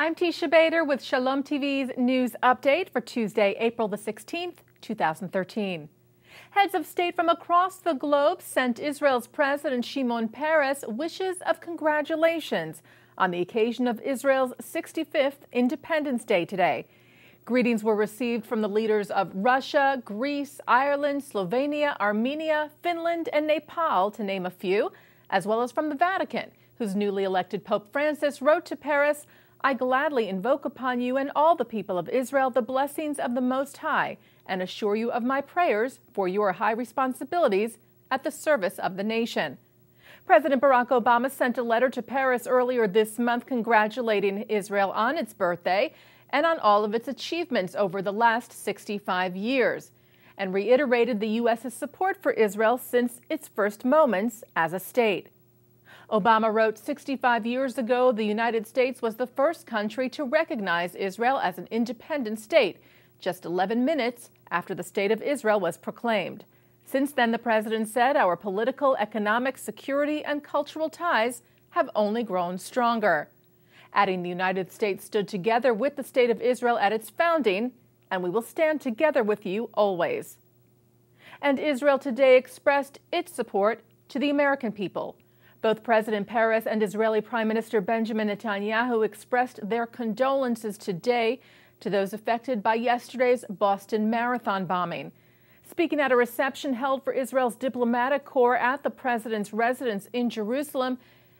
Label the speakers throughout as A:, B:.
A: I'm Teisha Bader with Shalom TV's news update for Tuesday, April the 16th, 2013. Heads of state from across the globe sent Israel's President Shimon Peres wishes of congratulations on the occasion of Israel's 65th Independence Day today. Greetings were received from the leaders of Russia, Greece, Ireland, Slovenia, Armenia, Finland, and Nepal, to name a few, as well as from the Vatican, whose newly elected Pope Francis wrote to Peres, "I gladly invoke upon you and all the people of Israel the blessings of the Most High, and assure you of my prayers for your high responsibilities at the service of the nation." President Barack Obama sent a letter to Peres earlier this month congratulating Israel on its birthday and on all of its achievements over the last 65 years, and reiterated the U.S.'s support for Israel since its first moments as a state. Obama wrote, 65 years ago, the United States was the first country to recognize Israel as an independent state, just 11 minutes after the State of Israel was proclaimed. Since then, the president said, our political, economic, security, and cultural ties have only grown stronger. Adding, the United States stood together with the State of Israel at its founding, and we will stand together with you always. And Israel today expressed its support to the American people. Both President Peres and Israeli Prime Minister Benjamin Netanyahu expressed their condolences today to those affected by yesterday's Boston Marathon bombing. Speaking at a reception held for Israel's diplomatic corps at the president's residence in Jerusalem,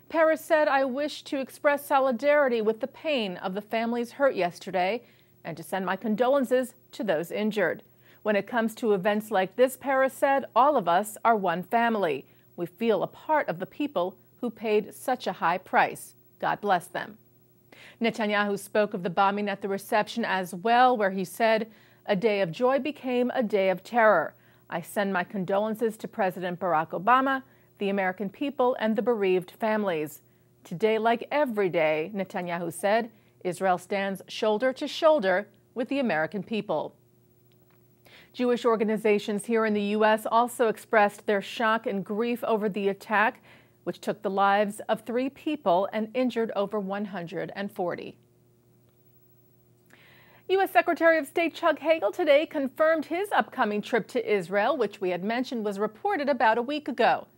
A: Peres said, "I wish to express solidarity with the pain of the families hurt yesterday and to send my condolences to those injured. When it comes to events like this," Peres said, "all of us are one family. We feel a part of the people who paid such a high price. God bless them." Netanyahu spoke of the bombing at the reception as well, where he said, "A day of joy became a day of terror. I send my condolences to President Barack Obama, the American people, and the bereaved families. Today, like every day," Netanyahu said, "Israel stands shoulder to shoulder with the American people." Jewish organizations here in the U.S. also expressed their shock and grief over the attack, which took the lives of 3 people and injured over 140. U.S. Secretary of State Chuck Hagel today confirmed his upcoming trip to Israel, which we had mentioned was reported about a week ago.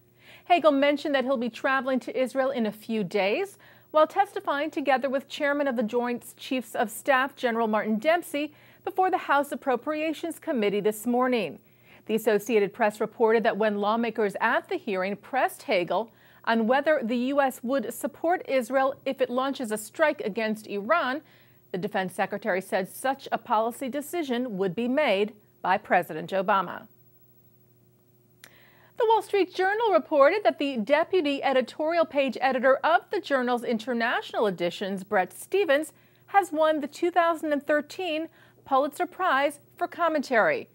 A: Hagel mentioned that he'll be traveling to Israel in a few days, while testifying together with Chairman of the Joint Chiefs of Staff, General Martin Dempsey, before the House Appropriations Committee this morning. The Associated Press reported that when lawmakers at the hearing pressed Hagel on whether the U.S. would support Israel if it launches a strike against Iran, the Defense Secretary said such a policy decision would be made by President Obama. The Wall Street Journal reported that the deputy editorial page editor of the journal's international editions, Bret, has won the 2013 Pulitzer Prize for commentary.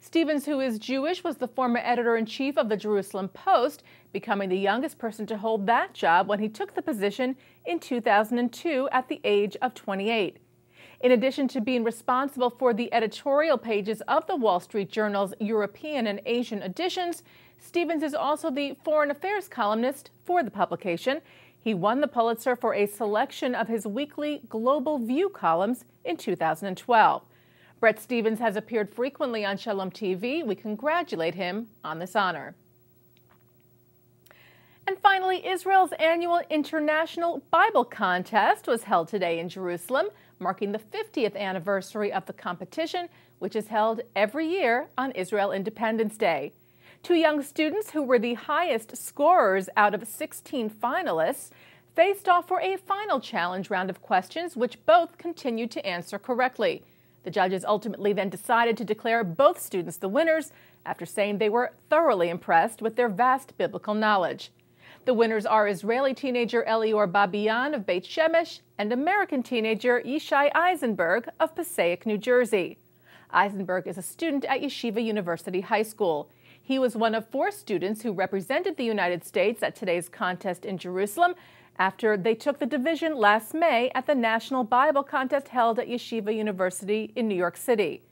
A: Stevens, who is Jewish, was the former editor-in-chief of the Jerusalem Post, becoming the youngest person to hold that job when he took the position in 2002 at the age of 28. In addition to being responsible for the editorial pages of the Wall Street Journal's European and Asian editions, Stevens is also the foreign affairs columnist for the publication. He won the Pulitzer for a selection of his weekly Global View columns in 2012. Bret Stephens has appeared frequently on Shalom TV. We congratulate him on this honor. And finally, Israel's annual International Bible Contest was held today in Jerusalem, marking the 50th anniversary of the competition, which is held every year on Israel Independence Day. 2 young students who were the highest scorers out of 16 finalists faced off for a final challenge round of questions, which both continued to answer correctly. The judges ultimately then decided to declare both students the winners after saying they were thoroughly impressed with their vast biblical knowledge. The winners are Israeli teenager Elior Babian of Beit Shemesh and American teenager Yishai Eisenberg of Passaic, New Jersey. Eisenberg is a student at Yeshiva University High School. He was one of 4 students who represented the United States at today's contest in Jerusalem after they took the division last May at the National Bible Contest held at Yeshiva University in New York City.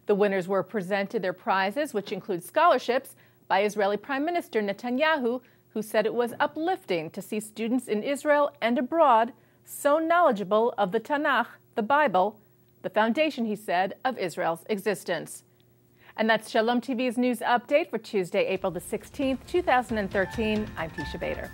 A: The winners were presented their prizes, which include scholarships, by Israeli Prime Minister Netanyahu, who said it was uplifting to see students in Israel and abroad so knowledgeable of the Tanakh, the Bible, the foundation, he said, of Israel's existence. And that's Shalom TV's news update for Tuesday, April the 16th, 2013. I'm Teisha Bader.